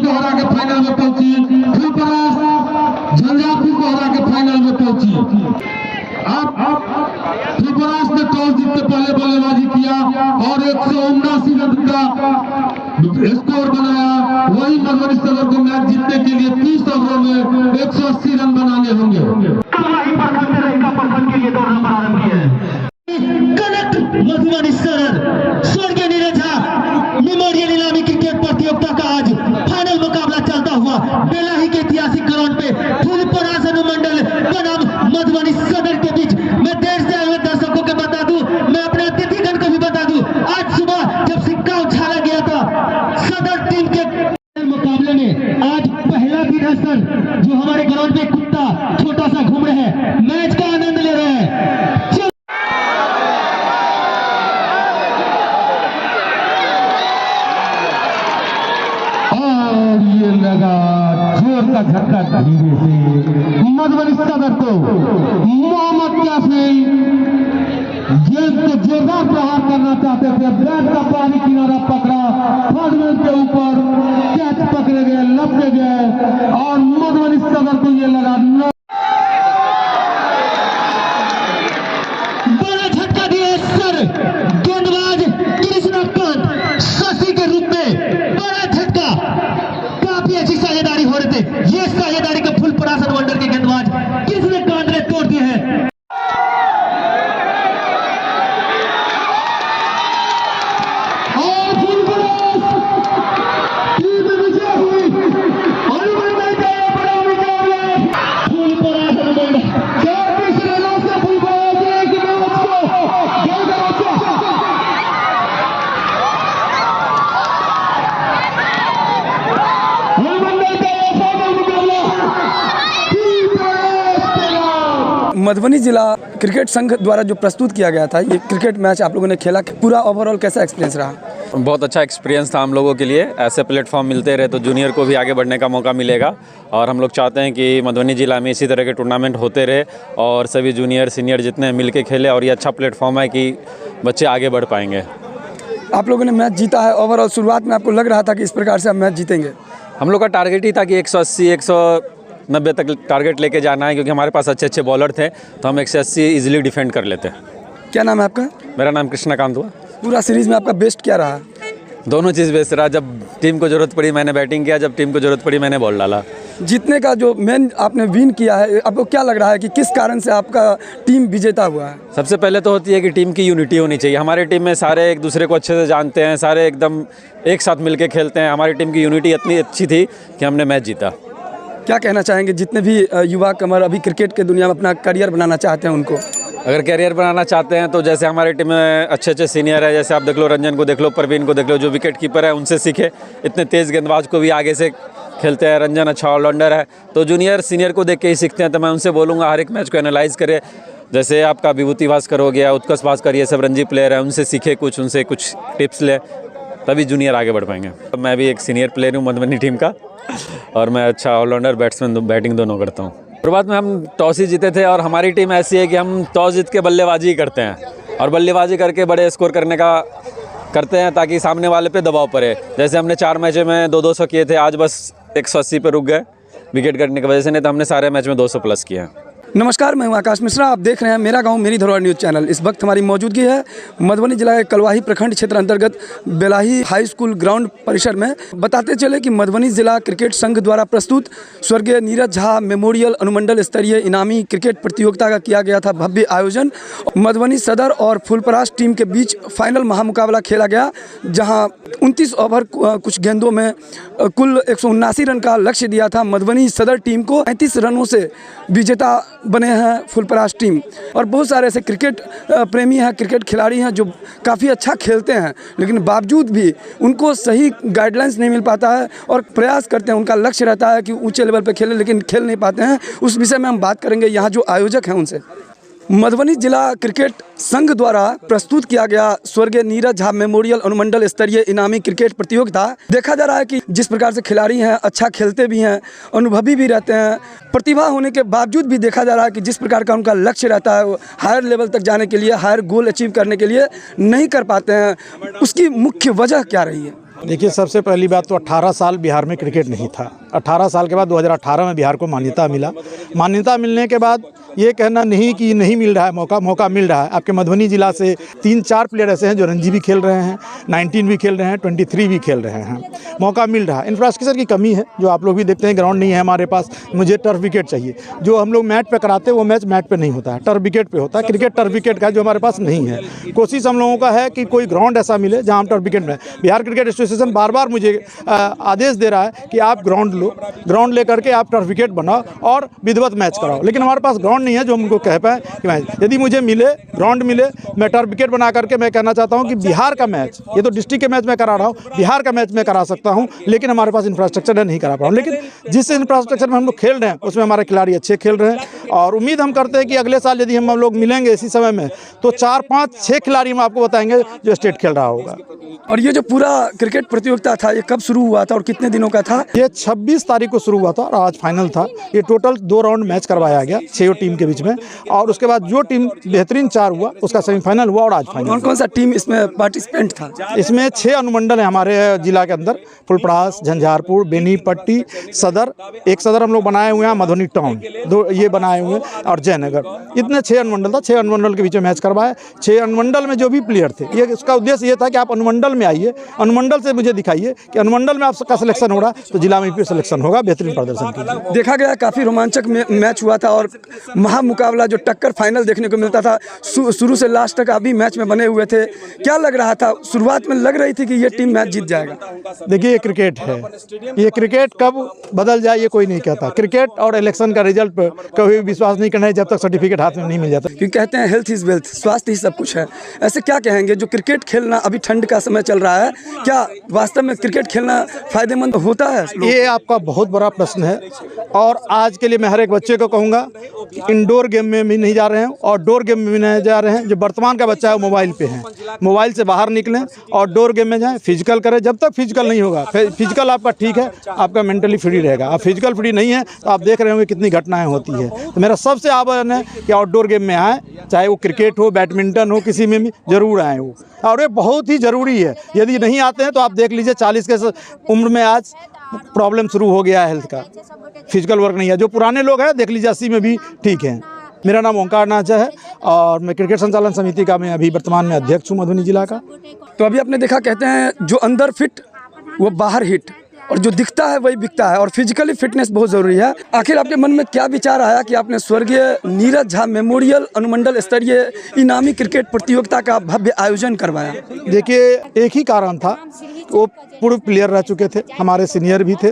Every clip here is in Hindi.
को हरा के फाइनल में पहुंची, फुलपरास झंझारपुर को हरा के फाइनल में पहुंची। अब फुलपरास ने टॉस जीतते पहले बल्लेबाजी किया और 179 रन का स्कोर बनाया। वही मधुबनी सदर को मैच जीतने के लिए 30 ओवरों में 180 रन बनाने होंगे। मधुबनी सदर स्वर्गीय नीरज झा मेमोरियल इनामी क्रिकेट प्रतियोगिता का आज फाइनल मुकाबला चलता हुआ बेलाही के ऐतिहासिक ग्राउंड पे फुलपरास अनुमंडल बनाम मधुबनी सदर के बीच मैं देर से आए हुए दर्शकों को बता दूं, मैं अपने अतिथिगण को भी बता दूं, आज सुबह जब सिक्का उछाला गया था सदर टीम के मुकाबले में आज पहला दिन है सर, जो हमारे ग्राउंड में कुत्ता छोटा सा घूम रहे हैं, मैच का आनंद ले रहे हैं। ये लगा जोर का झटका धीरे से मधुबनी सदर को मोहम्मद कैफी गेंद को जोरदार प्रहार करना चाहते थे, बैट का पानी किनारा पकड़ा, फर्स्ट के ऊपर कैच पकड़े गए, लपके गए और मधुबनी सदर को ये लगा बड़ा झटका दिया सर गेंदबाज कृष्णकांत शशि के रूप में, बड़ा झटका, काफी अच्छी साझेदारी हो रहे थे। ये साझेदारी का फुलपरास अनुमंडल के गेंदबाज कृष्णकांत ने तोड़ दिए हैं। मधुबनी जिला क्रिकेट संघ द्वारा जो प्रस्तुत किया गया था ये क्रिकेट मैच आप लोगों ने खेला, पूरा ओवरऑल कैसा एक्सपीरियंस रहा? बहुत अच्छा एक्सपीरियंस था हम लोगों के लिए। ऐसे प्लेटफॉर्म मिलते रहे तो जूनियर को भी आगे बढ़ने का मौका मिलेगा और हम लोग चाहते हैं कि मधुबनी जिला में इसी तरह के टूर्नामेंट होते रहे और सभी जूनियर सीनियर जितने मिल के खेले और ये अच्छा प्लेटफॉर्म है कि बच्चे आगे बढ़ पाएंगे। आप लोगों ने मैच जीता है, ओवरऑल शुरुआत में आपको लग रहा था कि इस प्रकार से आप मैच जीतेंगे? हम लोग का टारगेट ही था कि 180 190 तक टारगेट लेके जाना है, क्योंकि हमारे पास अच्छे अच्छे बॉलर थे तो हम 180 इजीली डिफेंड कर लेते हैं। क्या नाम है आपका? मेरा नाम कृष्णकांत हुआ। पूरा सीरीज में आपका बेस्ट क्या रहा? दोनों चीज़ बेस्ट रहा। जब टीम को ज़रूरत पड़ी मैंने बैटिंग किया, जब टीम को ज़रूरत पड़ी मैंने बॉल डाला। जीतने का जो मेन आपने विन किया है, आपको क्या लग रहा है कि किस कारण से आपका टीम विजेता हुआ है? सबसे पहले तो होती है कि टीम की यूनिटी होनी चाहिए। हमारे टीम में सारे एक दूसरे को अच्छे से जानते हैं, सारे एकदम एक साथ मिलके खेलते हैं। हमारी टीम की यूनिटी इतनी अच्छी थी कि हमने मैच जीता। क्या कहना चाहेंगे जितने भी युवा कमर अभी क्रिकेट के दुनिया में अपना करियर बनाना चाहते हैं उनको? अगर कैरियर बनाना चाहते हैं तो जैसे हमारी टीम में अच्छे अच्छे सीनियर है, जैसे आप देख लो रंजन को देख लो, प्रवीण को देख लो, जो विकेट कीपर है उनसे सीखे। इतने तेज़ गेंदबाज को भी आगे से खेलते हैं, रंजन अच्छा ऑलराउंडर है, तो जूनियर सीनियर को देख के ही सीखते हैं। तो मैं उनसे बोलूँगा हर एक मैच को एनालाइज करे। जैसे आपका विभूति भास्कर हो गया, उत्कर्ष भास्कर, ये सब रणजी प्लेयर है, उनसे सीखे कुछ, उनसे कुछ टिप्स ले, तभी जूनियर आगे बढ़ पाएंगे। मैं भी एक सीनियर प्लेयर हूँ मधुबनी टीम का और मैं अच्छा ऑलराउंडर बैट्समैन बैटिंग दोनों करता हूँ। शुरुआत में हम टॉस ही जीते थे और हमारी टीम ऐसी है कि हम टॉस जीत के बल्लेबाजी ही करते हैं और बल्लेबाजी करके बड़े स्कोर करने का करते हैं ताकि सामने वाले पे दबाव पड़े। जैसे हमने 4 मैचों में 200 किए थे, आज बस 180 पे रुक गए विकेट गिरने की वजह से, नहीं तो हमने सारे मैच में 200 प्लस किए हैं। नमस्कार, मैं हूं आकाश मिश्रा, आप देख रहे हैं मेरा गांव मेरी धरोहर न्यूज़ चैनल। इस वक्त हमारी मौजूदगी है मधुबनी जिला के कलवाही प्रखंड क्षेत्र अंतर्गत बेलाही हाई स्कूल ग्राउंड परिसर में। बताते चले कि मधुबनी जिला क्रिकेट संघ द्वारा प्रस्तुत स्वर्गीय नीरज झा मेमोरियल अनुमंडल स्तरीय इनामी क्रिकेट प्रतियोगिता का किया गया था भव्य आयोजन। मधुबनी सदर और फुलपरास टीम के बीच फाइनल महामुकाबला खेला गया, जहाँ 29 ओवर कुछ गेंदों में कुल 179 रन का लक्ष्य दिया था। मधुबनी सदर टीम को 35 रनों से विजेता बने हैं फुलपरास टीम। और बहुत सारे ऐसे क्रिकेट प्रेमी हैं, क्रिकेट खिलाड़ी हैं जो काफ़ी अच्छा खेलते हैं, लेकिन बावजूद भी उनको सही गाइडलाइंस नहीं मिल पाता है और प्रयास करते हैं, उनका लक्ष्य रहता है कि ऊंचे लेवल पर खेलें, लेकिन खेल नहीं पाते हैं। उस विषय में हम बात करेंगे यहाँ जो आयोजक हैं उनसे। मधुबनी जिला क्रिकेट संघ द्वारा प्रस्तुत किया गया स्वर्गीय नीरज झा मेमोरियल अनुमंडल स्तरीय इनामी क्रिकेट प्रतियोगिता, देखा जा रहा है कि जिस प्रकार से खिलाड़ी हैं, अच्छा खेलते भी हैं, अनुभवी भी रहते हैं, प्रतिभा होने के बावजूद भी देखा जा रहा है कि जिस प्रकार का उनका लक्ष्य रहता है, वो हायर लेवल तक जाने के लिए, हायर गोल अचीव करने के लिए नहीं कर पाते हैं। उसकी मुख्य वजह क्या रही है? देखिए, सबसे पहली बात तो 18 साल बिहार में क्रिकेट नहीं था। 18 साल के बाद 2018 में बिहार को मान्यता मिला। मान्यता मिलने के बाद ये कहना नहीं कि नहीं मिल रहा है मौका मिल रहा है। आपके मधुबनी जिला से 3-4 प्लेयर ऐसे हैं जो रणजी भी खेल रहे हैं, 19 भी खेल रहे हैं, 23 भी खेल रहे हैं। मौका मिल रहा है। इंफ्रास्ट्रक्चर की कमी है, जो आप लोग भी देखते हैं, ग्राउंड नहीं है हमारे पास। मुझे टर्फ विकेट चाहिए। जो हम लोग मैट पे कराते हैं वो मैच मैट पे नहीं होता है, टर्फ विकेट पे होता है। क्रिकेट टर्फ विकेट का जो हमारे पास नहीं है। कोशिश हम लोगों का है कि कोई ग्राउंड ऐसा मिले जहाँ हम टर्फ विकेट में। बिहार क्रिकेट एसोसिएशन बार बार मुझे आदेश दे रहा है कि आप ग्राउंड लो, ग्राउंड लेकर के आप टर्फ विकेट बनाओ और विधिवत मैच कराओ, लेकिन हमारे पास ग्राउंड नहीं है जो हमको कह पाए कि मैच। यदि मुझे मिले, ग्राउंड मिले, मैं टर्फ विकेट बना करके मैं कहना चाहता हूं कि बिहार का मैच, ये तो डिस्ट्रिक्ट के मैच में करा रहा हूं, बिहार का मैच में करा सकता हूं, लेकिन हमारे पास इंफ्रास्ट्रक्चर नहीं करा पा रहा हूं। लेकिन जिस इंफ्रास्ट्रक्चर में हम लोग खेल रहे हैं उसमें हमारे खिलाड़ी अच्छे खेल रहे हैं और उम्मीद हम करते हैं कि अगले साल यदि हम लोग मिलेंगे इसी समय में तो 4, 5, 6 खिलाड़ी हम आपको बताएंगे जो स्टेट खेल रहा होगा। और ये जो पूरा क्रिकेट प्रतियोगिता था, ये कब शुरू हुआ था और कितने दिनों का था? ये 26 तारीख को शुरू हुआ था और आज फाइनल था। ये टोटल 2 राउंड मैच करवाया गया 6 टीम के बीच में, और उसके बाद जो टीम बेहतरीन 4 हुआ उसका सेमीफाइनल हुआ और आज फाइनल। कौन कौन सा टीम इसमें पार्टिसिपेंट था? इसमें 6 अनुमंडल है हमारे जिला के अंदर। फुलपरास, झंझारपुर, बेनीपट्टी, सदर, एक सदर हम लोग बनाए हुए हैं, मधुबनी टाउन 2 ये बनाए हुए हैं, और जयनगर। इतने 6 अनुमंडल था। 6 अनुमंडल के बीच में मैच करवाया। 6 अनुमंडल में जो भी प्लेयर थे, ये इसका उद्देश्य ये था कि आप अनुमंडल में आइए, अनुमंडल से मुझे दिखाइए कि अनुमंडल में आपका सिलेक्शन हो रहा है तो जिला में फिर सिलेक्शन होगा, बेहतरीन प्रदर्शन कीजिए। देखा गया काफ़ी रोमांचक मैच हुआ था और महामुकाबला जो टक्कर फाइनल देखने को मिलता था। शुरू से लास्ट तक अभी मैच में बने हुए थे। क्या लग रहा था? शुरुआत में लग रही थी कि ये टीम मैच जीत जाएगा। देखिए, ये क्रिकेट है। ये क्रिकेट कब बदल जाए ये कोई नहीं कहता। क्रिकेट और इलेक्शन का रिजल्ट पर कभी विश्वास नहीं करना है जब तक सर्टिफिकेट हाथ में नहीं मिल जाता। क्योंकि कहते हैं हेल्थ इज़ वेल्थ, स्वास्थ्य ही सब कुछ है। ऐसे क्या कहेंगे जो क्रिकेट खेलना, अभी ठंड का समय चल रहा है, क्या वास्तव में क्रिकेट खेलना फायदेमंद होता है? ये आपका बहुत बड़ा प्रश्न है और आज के लिए मैं हर एक बच्चे को कहूँगा इंडोर गेम में भी नहीं जा रहे हैं और डोर गेम में भी नहीं जा रहे हैं। जो वर्तमान का बच्चा है वो मोबाइल पे है, मोबाइल से बाहर निकलें और डोर गेम में जाएं, फिजिकल करें। जब तक फिजिकल नहीं होगा, फिजिकल आपका ठीक है, आपका मेंटली फ्री रहेगा। आप फिजिकल फ्री नहीं है तो आप देख रहे होंगे कितनी घटनाएं होती है। तो मेरा सबसे आह्वान है कि आउटडोर गेम में आएँ, चाहे वो क्रिकेट हो, बैडमिंटन हो, किसी में भी ज़रूर आएँ वो, और ये बहुत ही ज़रूरी है। यदि नहीं आते हैं तो आप देख लीजिए 40 के उम्र में आज प्रॉब्लम शुरू हो गया है हेल्थ का, फिजिकल वर्क नहीं है। जो पुराने लोग हैं देख लीजिए 80 में भी ठीक है। मेरा नाम ओंकार नाचा है और मैं क्रिकेट संचालन समिति का मैं अभी वर्तमान में अध्यक्ष हूँ मधुबनी जिला का। तो अभी आपने देखा, कहते हैं जो अंदर फिट वो बाहर हिट, और जो दिखता है वही बिकता है, और फिजिकली फिटनेस बहुत ज़रूरी है। आखिर आपके मन में क्या विचार आया कि आपने स्वर्गीय नीरज झा मेमोरियल अनुमंडल स्तरीय इनामी क्रिकेट प्रतियोगिता का भव्य आयोजन करवाया? देखिए, एक ही कारण था, वो पूर्व प्लेयर रह चुके थे, हमारे सीनियर भी थे,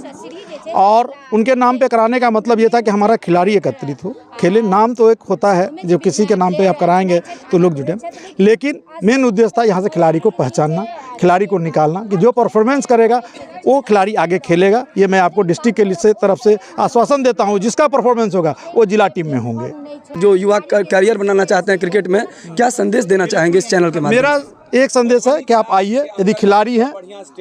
और उनके नाम पे कराने का मतलब ये था कि हमारा खिलाड़ी एकत्रित हो, खेले। नाम तो एक होता है जो किसी के नाम पे आप कराएंगे तो लोग जुटे, लेकिन मेन उद्देश्य था यहाँ से खिलाड़ी को पहचानना, खिलाड़ी को निकालना कि जो परफॉर्मेंस करेगा वो खिलाड़ी आगे खेलेगा। ये मैं आपको डिस्ट्रिक्ट के तरफ से आश्वासन देता हूँ, जिसका परफॉर्मेंस होगा वो जिला टीम में होंगे। जो युवा कैरियर बनाना चाहते हैं क्रिकेट में, क्या संदेश देना चाहेंगे इस चैनल के माध्यम? मेरा एक संदेश है कि आप आइए, यदि खिलाड़ी हैं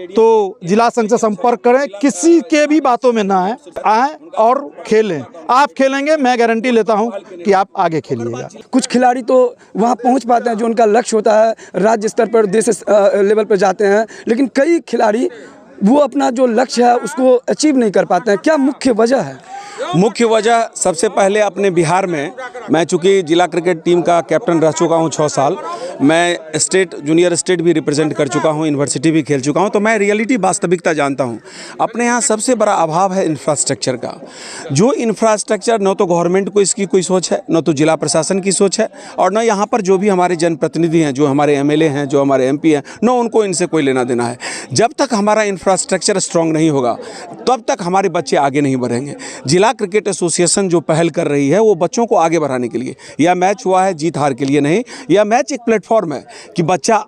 तो जिला संघ से संपर्क करें, किसी के भी बातों में ना आए और खेलें। आप खेलेंगे, मैं गारंटी लेता हूं कि आप आगे खेलिएगा। कुछ खिलाड़ी तो वहां पहुंच पाते हैं, जो उनका लक्ष्य होता है राज्य स्तर पर, देश लेवल पर जाते हैं, लेकिन कई खिलाड़ी वो अपना जो लक्ष्य है उसको अचीव नहीं कर पाते हैं। क्या मुख्य वजह है? मुख्य वजह सबसे पहले अपने बिहार में, मैं चूँकि जिला क्रिकेट टीम का कैप्टन रह चुका हूँ 6 साल, मैं स्टेट जूनियर स्टेट भी रिप्रेजेंट कर चुका हूँ, यूनिवर्सिटी भी खेल चुका हूँ, तो मैं रियलिटी वास्तविकता जानता हूँ। अपने यहाँ सबसे बड़ा अभाव है इंफ्रास्ट्रक्चर का। जो इंफ्रास्ट्रक्चर न तो गवर्नमेंट को इसकी कोई सोच है, न तो जिला प्रशासन की सोच है, और न यहाँ पर जो भी हमारे जनप्रतिनिधि हैं, जो हमारे MLA हैं, जो हमारे MP हैं, न उनको इनसे कोई लेना देना है। जब तक हमारा इंफ्रास्ट्रक्चर स्ट्रॉन्ग नहीं होगा तब तक हमारे बच्चे आगे नहीं बढ़ेंगे। जिला क्रिकेट एसोसिएशन जो पहल कर रही है वो बच्चों को आगे बढ़ाने के लिए, यह मैच हुआ है जीत हार के लिए नहीं, यह मैच एक प्लेटफॉर्म है कि बच्चा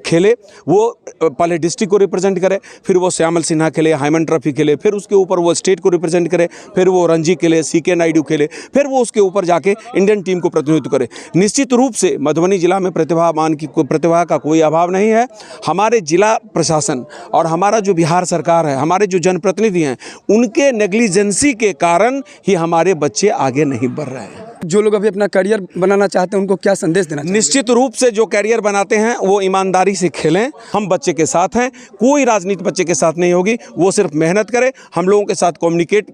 खेले, वो पहले डिस्ट्रिक्ट को रिप्रेजेंट करे, फिर वो श्यामल सिन्हा खेले, हाइमन ट्रॉफी खेले, फिर उसके ऊपर वो स्टेट को रिप्रेजेंट करे, फिर वो रणजी खेले, CK नायडू खेले, फिर वो उसके ऊपर जाके इंडियन टीम को प्रतिनिधित्व करे। निश्चित रूप से मधुबनी जिला में प्रतिभा का कोई अभाव नहीं है। हमारे जिला प्रशासन और हमारा जो बिहार सरकार है, हमारे जो जनप्रतिनिधि हैं, उनके नेग्लिजेंसी के कारण ही हमारे बच्चे आगे नहीं बढ़ रहे हैं। जो लोग अभी अपना करियर बनाना चाहते हैं उनको क्या संदेश देना चाहिए? निश्चित रूप से जो कैरियर बनाते हैं वो ईमानदारी से खेलें। हम बच्चे के साथ हैं, कोई राजनीति बच्चे के साथ नहीं होगी। वो सिर्फ मेहनत करे, हम लोगों के साथ कम्युनिकेट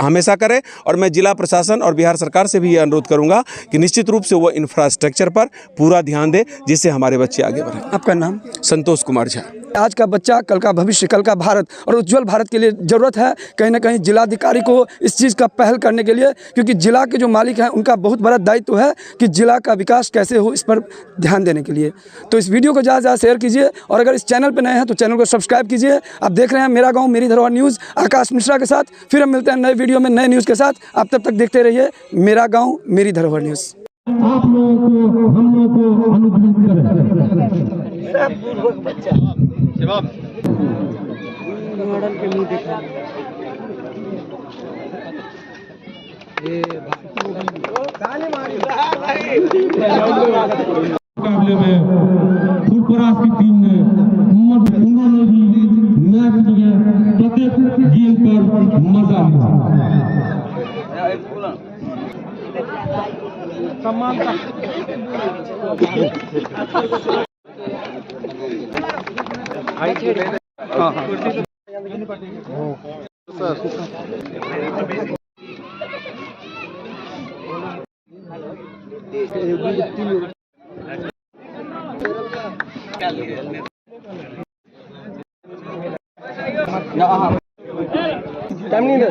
हमेशा करे। और मैं जिला प्रशासन और बिहार सरकार से भी ये अनुरोध करूंगा कि निश्चित रूप से वो इंफ्रास्ट्रक्चर पर पूरा ध्यान दे, जिससे हमारे बच्चे आगे बढ़ें। आपका नाम? संतोष कुमार झा। आज का बच्चा कल का भविष्य, कल का भारत और उज्जवल भारत के लिए ज़रूरत है कहीं ना कहीं जिलाधिकारी को इस चीज़ का पहल करने के लिए, क्योंकि जिला के जो मालिक हैं उनका बहुत बड़ा दायित्व है कि जिला का विकास कैसे हो, इस पर ध्यान देने के लिए। तो इस वीडियो को ज़्यादा से ज़्यादा शेयर कीजिए और अगर इस चैनल पर नए हैं तो चैनल को सब्सक्राइब कीजिए। आप देख रहे हैं मेरा गाँव मेरी धरोहर न्यूज़, आकाश मिश्रा के साथ। फिर हम मिलते हैं नए वीडियो में नए न्यूज़ के साथ। आप तब तक देखते रहिए मेरा गाँव मेरी धरोहर न्यूज़। आप लोगों को, हम लोगों को अनुग्रहित करें। मुकाबले में फुलपरास की टीम ने उन्होंने भी मैच में प्रत्येक गेंद पर मजा टाइम नहीं है।